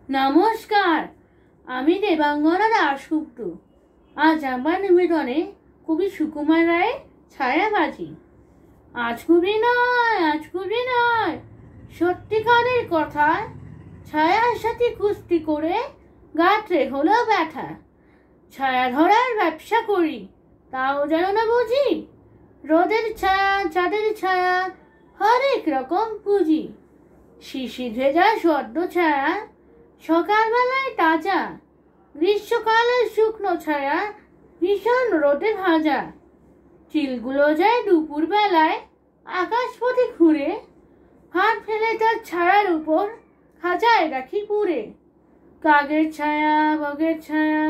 নমস্কার, আমি দেবাঙ্গনা দাশগুপ্ত। আজ আমার নিবেদনে কবি সুকুমার রায়ের ছায়াবাজি। আজ কবি নয়, সত্যিকারের কথা। ছায়ার সাথে কুস্তি করে গাত্রে হলো ব্যথা। ছায়া ধরার ব্যবসা করি, তাও যেন না বুঝি। রোদের ছায়া, চাঁদের ছায়া, হরেক রকম পুঁজি। শিশির ভেজা সদ্য ছায়া, সকালবেলায় তাজা। গ্রীষ্মকালের শুকনো ছায়া, ভীষণ রোদে ভাজা। চিলগুলো যায় দুপুর বেলায় আকাশ পথে ঘুরে, হাত ফেলে তার ছায়ার উপর খাঁচায় রাখি পুরে। কাকের ছায়া, বগের ছায়া,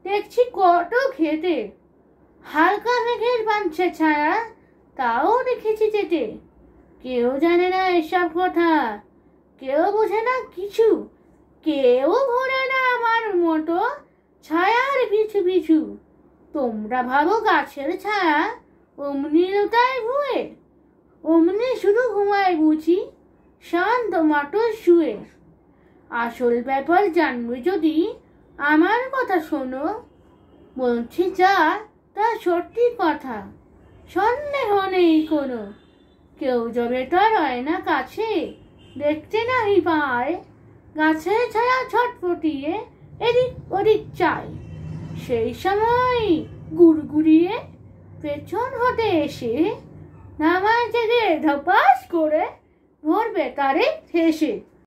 দেখছি কত খেতে। হালকা মেঘের বাঁধছে ছায়া, তাও দেখেছি যেতে। কেউ জানে না এসব কথা, কেউ বোঝে না কিছু। কেউ ঘোরে না আমার মতো ছায়ার পিছু পিছু। তোমরা ভাবো গাছের ছায়া অমনি লতায় ভুয়ে, অমনি শুধু ঘুমায় বুঝি শান্ত মাটো শুয়ে। আসল ব্যাপার জানবে যদি আমার কথা শোনো, বলছি যা তা সত্যি কথা, সন্দেহ নেই কোনো। কেউ যবে তার হয় না কাছে, দেখতে নাহি পায়। গাছের ছায়া ছটফটিয়ে এদিক ওদিক চায়। সেই সময় গুড়গুড়িয়ে পেছন হতে এসে নামায় জেগে ধপাস করে ধরবে তারে ঠেসে।